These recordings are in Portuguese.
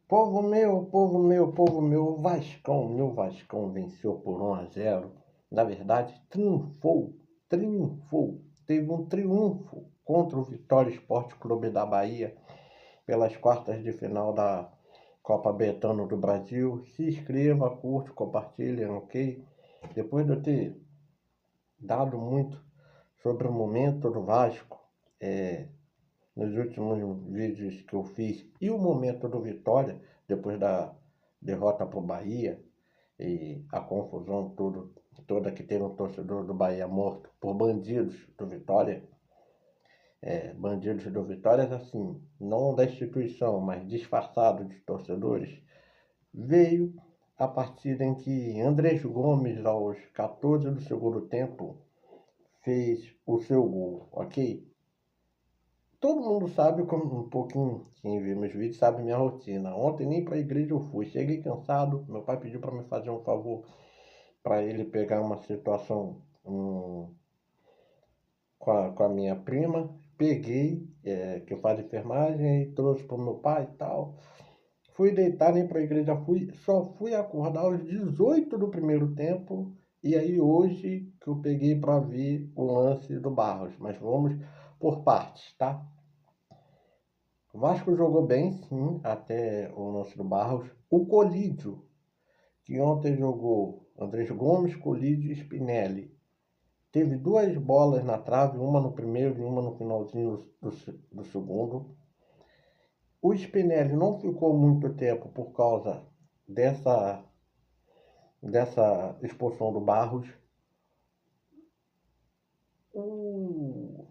Povo meu, povo meu, meu Vascão venceu por 1-0. Na verdade, triunfou. Teve um triunfo contra o Vitória Esporte Clube da Bahia pelas quartas de final da Copa Betano do Brasil. Se inscreva, curte, compartilhe, ok? Depois de eu ter dado muito sobre o momento do Vasco, nos últimos vídeos que eu fiz, e o momento do Vitória, depois da derrota para o Bahia, e a confusão toda que teve um torcedor do Bahia morto por bandidos do Vitória, bandidos do Vitória, assim, não da instituição, mas disfarçados de torcedores, veio a partida em que Andrés Gomes, aos 14 do segundo tempo, fez o seu gol, ok? Todo mundo sabe, como um pouquinho, quem vê meus vídeos sabe minha rotina. Ontem nem para a igreja eu fui, cheguei cansado, meu pai pediu para me fazer um favor, para ele pegar uma situação com a minha prima. Peguei, que faz enfermagem, e trouxe para o meu pai e tal. Fui deitar, nem para a igreja fui, só fui acordar aos 18 do primeiro tempo. E aí hoje que eu peguei para ver o lance do Barros. Mas vamos por partes, tá? O Vasco jogou bem, sim, até o lance do Barros. O Colídio, que ontem jogou Andrés Gomes, Colídio e Spinelli, teve duas bolas na trave, uma no primeiro e uma no finalzinho do segundo. O Spinelli não ficou muito tempo por causa dessa expulsão do Barros. O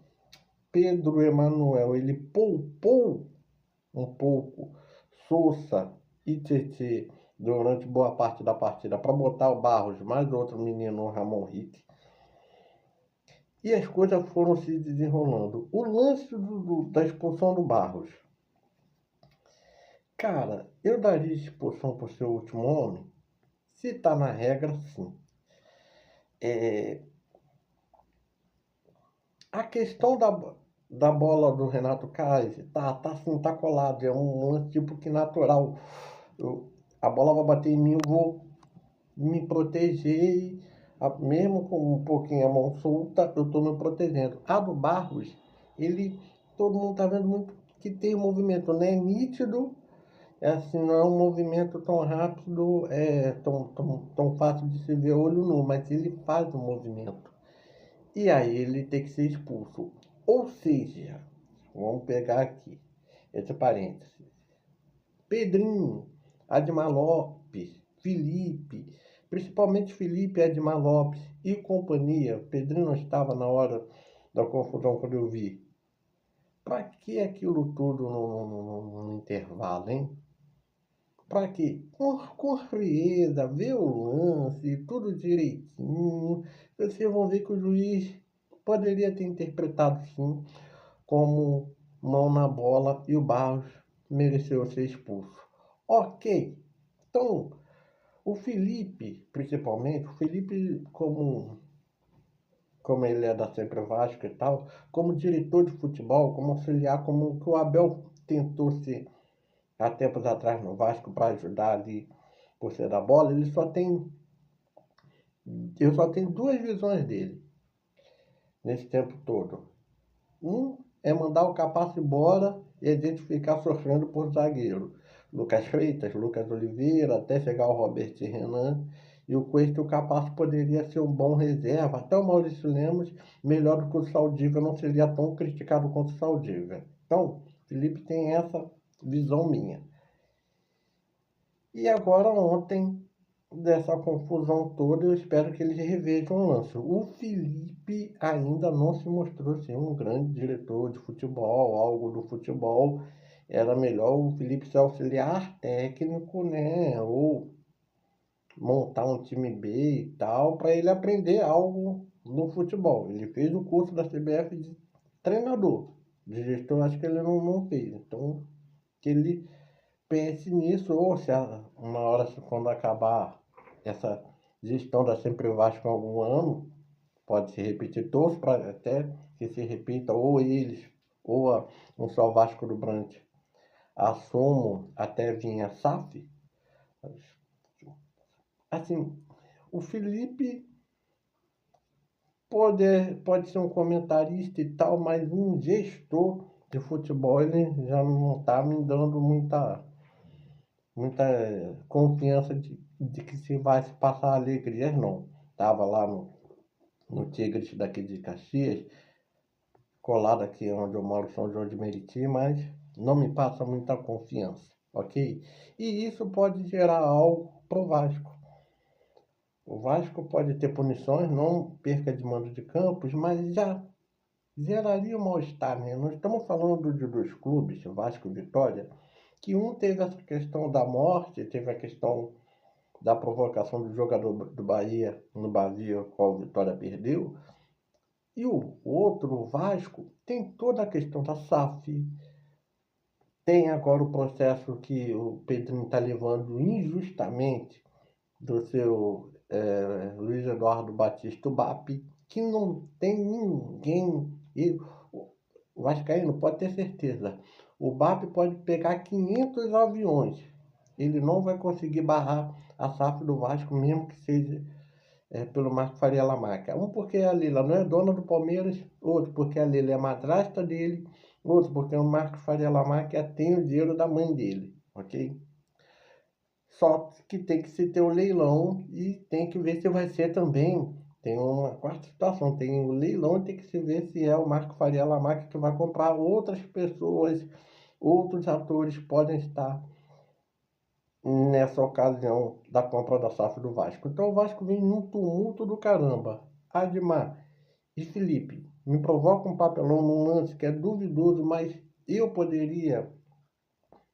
Pedro Emanuel, ele poupou um pouco Sousa e Tietê durante boa parte da partida para botar o Barros, mais outro menino, o Ramon Rick. E as coisas foram se desenrolando. O lance da expulsão do Barros. Cara, eu daria expulsão por ser o último homem? Se tá na regra, sim. A questão da bola do Renato Kaiser, tá assim, tá colado. É um lance tipo que natural. A bola vai bater em mim, eu vou me proteger. Mesmo com um pouquinho a mão solta, eu tô me protegendo. A do Barros, todo mundo tá vendo muito que tem um movimento, né? Nítido. Assim, não é um movimento tão rápido, tão fácil de se ver olho nu, mas ele faz o movimento. E aí ele tem que ser expulso. Ou seja, vamos pegar aqui, esse parênteses. Pedrinho, Admar Lopes, Felipe, principalmente Felipe, Admar Lopes e companhia. Pedrinho não estava na hora da confusão quando eu vi. Para que aquilo tudo no intervalo, hein? Para quê? Com frieza, ver o lance, tudo direitinho. Vocês vão ver que o juiz poderia ter interpretado sim como mão na bola e o Barros mereceu ser expulso. Ok, então o Felipe, principalmente, o Felipe como ele é da Sempre Vasco e tal, como diretor de futebol, como auxiliar, como que o Abel tentou ser há tempos atrás no Vasco para ajudar ali por ser da bola, eu só tenho duas visões dele nesse tempo todo. Um é mandar o Capasso embora e a gente ficar sofrendo por zagueiro. Lucas Freitas, Lucas Oliveira, até chegar o Robert Renan. E o Cuesta e o Capasso poderia ser um bom reserva. Até o Maurício Lemos, melhor do que o Saldívia, não seria tão criticado quanto o Saldívia. Então, Felipe tem essa visão minha. E agora, ontem, dessa confusão toda, eu espero que eles revejam o lance. O Felipe ainda não se mostrou ser um grande diretor de futebol, algo do futebol. Era melhor o Felipe ser auxiliar técnico, né? Ou montar um time B e tal, para ele aprender algo no futebol. Ele fez o curso da CBF de treinador. De gestor, acho que ele não fez. Então, que ele pense nisso, ou se uma hora, quando acabar essa gestão da Sempre Vasco em algum ano, pode se repetir, torço para até que se repita, ou eles um só Vasco do Brant assumo até vir a SAF, assim, o Felipe pode ser um comentarista e tal, mas um gestor de futebol ele já não está me dando muita confiança de que se vai se passar alegrias, não. Estava lá no Tigres daqui de Caxias, colado aqui onde eu moro, São João de Meriti, mas não me passa muita confiança, ok? E isso pode gerar algo pro Vasco. O Vasco pode ter punições, não perca de mando de campos, mas já geraria um mal-estar, né? Nós estamos falando de dois clubes, Vasco e Vitória, que um teve essa questão da morte, teve a questão da provocação do jogador do Bahia no Bahia, qual o Vitória perdeu, e o outro, o Vasco, tem toda a questão da SAF, tem agora o processo que o Pedrinho está levando injustamente do seu Luiz Eduardo Batista BAP, que não tem ninguém. E o Vascaíno pode ter certeza, o BAP pode pegar 500 aviões, ele não vai conseguir barrar a SAF do Vasco, mesmo que seja pelo Marco Faria Lamarca. Um porque a Lila não é dona do Palmeiras, outro porque a Lila é madrasta dele, outro porque o Marco Faria Lamarca tem o dinheiro da mãe dele, ok? Só que tem que se ter o leilão e tem que ver se vai ser também. Tem uma quarta situação, tem o leilão e tem que se ver se é o Marco Faria Lamarca que vai comprar. Outras pessoas, outros atores podem estar nessa ocasião da compra da SAF do Vasco. Então o Vasco vem num tumulto do caramba. Admar e Felipe me provocam um papelão num lance que é duvidoso, mas eu poderia,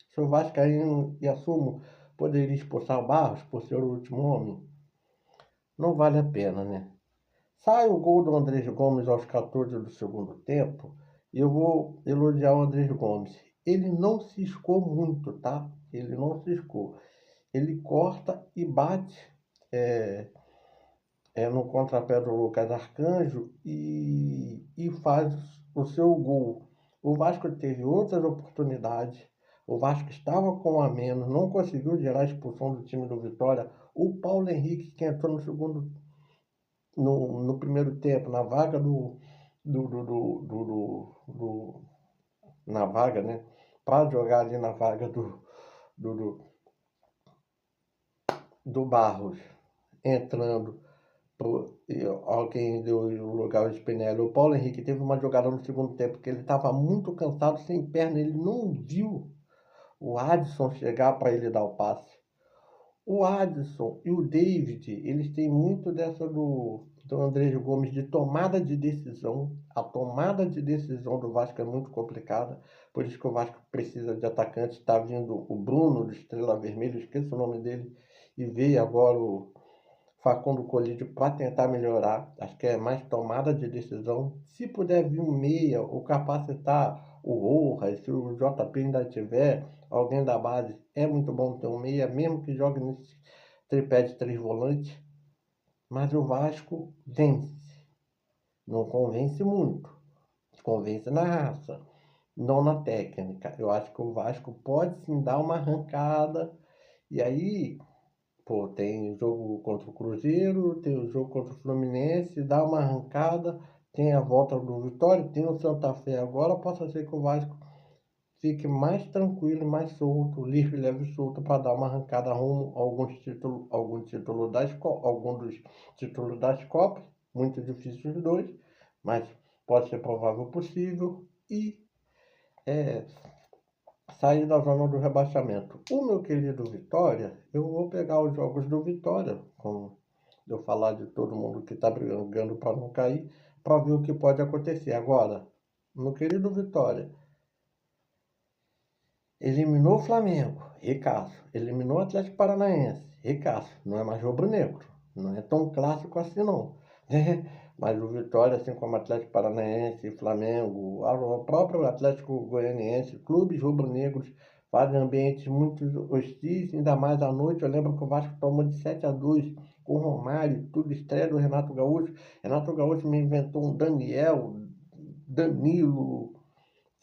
se o Vascaíno e assumo, poderia expulsar o Barros por ser o último homem. Não vale a pena, né? Sai o gol do Andrés Gomes aos 14 do segundo tempo, eu vou elogiar o Andrés Gomes. Ele não ciscou muito, tá? Ele não ciscou. Ele corta e bate no contrapé do Lucas Arcanjo e faz o seu gol. O Vasco teve outras oportunidades. O Vasco estava com a menos, não conseguiu gerar a expulsão do time do Vitória. O Paulo Henrique, que entrou no primeiro tempo, na vaga na vaga, né? Para jogar ali na vaga do, do Barros, entrando. Alguém deu o lugar de Spinelli. O Paulo Henrique teve uma jogada no segundo tempo que ele estava muito cansado, sem perna, ele não viu o Adson chegar para ele dar o passe. O Adson e o David, eles têm muito dessa do Andrés Gomes de tomada de decisão. A tomada de decisão do Vasco é muito complicada, por isso que o Vasco precisa de atacante. Está vindo o Bruno do Estrela Vermelha, esqueço o nome dele, e veio agora o Facundo Colídio para tentar melhorar. Acho que é mais tomada de decisão. Se puder vir um meia ou capacitar o Rojas, se o JP ainda tiver alguém da base, é muito bom ter um meia, mesmo que jogue nesse tripé de 3 volantes. Mas o Vasco vence. Não convence muito. Convence na raça, não na técnica. Eu acho que o Vasco pode sim dar uma arrancada. E aí, pô, tem jogo contra o Cruzeiro, tem o jogo contra o Fluminense, dá uma arrancada, tem a volta do Vitória, tem o Santa Fé. Agora possa ser que o Vasco fique mais tranquilo e mais solto, livre, leve e solto para dar uma arrancada rumo a algum título algum dos títulos das Copas, muito difícil os dois, mas pode ser provável possível e sair da zona do rebaixamento. O meu querido Vitória, eu vou pegar os jogos do Vitória, como eu falar de todo mundo que está brigando para não cair, para ver o que pode acontecer. Agora, meu querido Vitória, eliminou o Flamengo, ricaço. Eliminou o Atlético Paranaense, ricaço. Não é mais rubro-negro, não é tão clássico assim não. Mas o Vitória, assim como Atlético Paranaense, Flamengo, o próprio Atlético Goianiense, clubes rubro-negros fazem ambientes muito hostis, ainda mais à noite. Eu lembro que o Vasco tomou de 7-2 com o Romário, tudo, estreia do Renato Gaúcho. Renato Gaúcho me inventou um Danilo,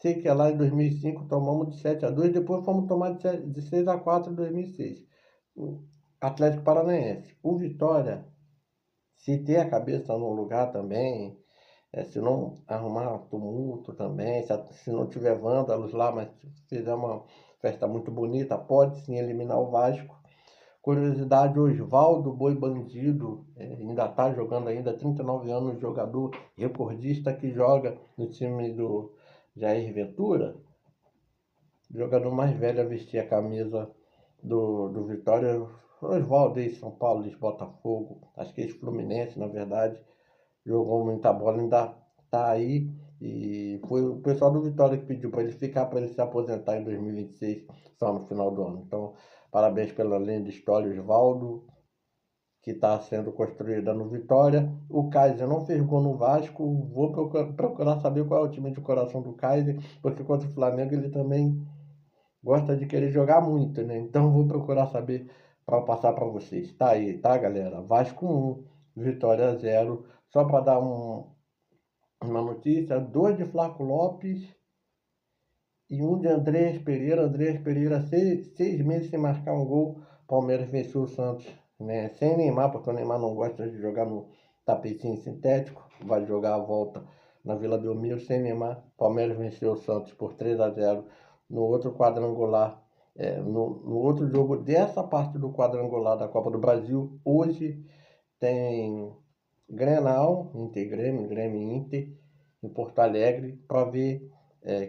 Sei que lá em 2005 tomamos de 7-2, depois fomos tomar de 6-4 em 2006. O Atlético Paranaense. O Vitória, se ter a cabeça no lugar também, se não arrumar tumulto também, se não tiver vândalos lá, mas fizer uma festa muito bonita, pode sim eliminar o Vasco. Curiosidade, Osvaldo Boi Bandido, ainda está jogando ainda, 39 anos, jogador recordista que joga no time do Jair Ventura, jogador mais velho a vestir a camisa do Vitória, Osvaldo aí, São Paulo, Botafogo, acho que ex-Fluminense, na verdade, jogou muita bola, ainda tá aí. E foi o pessoal do Vitória que pediu para ele ficar, para ele se aposentar em 2026, só no final do ano. Então, parabéns pela linda história, Osvaldo, que está sendo construída no Vitória. O Kaiser não fez gol no Vasco. Vou procurar saber qual é o time de coração do Kaiser, porque contra o Flamengo ele também gosta de querer jogar muito, né? Então vou procurar saber para passar para vocês. Tá aí, tá, galera? Vasco 1, Vitória 0. Só para dar uma notícia, 2 de Flaco Lopes e um de Andrés Pereira. Andrés Pereira, 6 meses sem marcar um gol. Palmeiras venceu o Santos, né? Sem Neymar, porque o Neymar não gosta de jogar no tapetinho sintético. Vai jogar a volta na Vila Belmiro sem Neymar. Palmeiras venceu o Santos por 3-0 no outro quadrangular. No outro jogo dessa parte do quadrangular da Copa do Brasil. Hoje tem Grenal, Inter Grêmio, Grêmio Inter, em Porto Alegre, para ver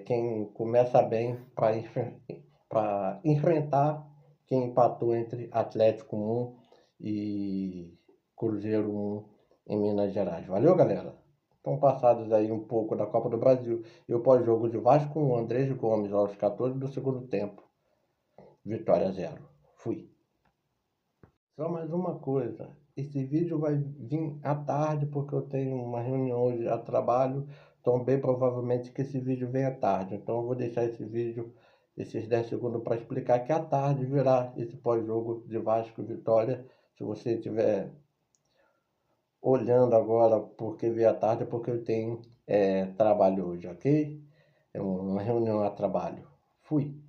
quem começa bem para enfrentar quem empatou entre Atlético 1 e Cruzeiro 1 em Minas Gerais. Valeu, galera? Estão passados aí um pouco da Copa do Brasil. E o pós-jogo de Vasco 1, Andrés Gomes, aos 14 do segundo tempo. Vitória 0. Fui. Só mais uma coisa, esse vídeo vai vir à tarde porque eu tenho uma reunião hoje a trabalho, então bem provavelmente que esse vídeo venha à tarde. Então eu vou deixar esse vídeo, esses 10 segundos para explicar que à tarde virá esse pós-jogo de Vasco e Vitória. Se você estiver olhando agora porque veio à tarde, é porque eu tenho trabalho hoje, ok? É uma reunião a trabalho. Fui.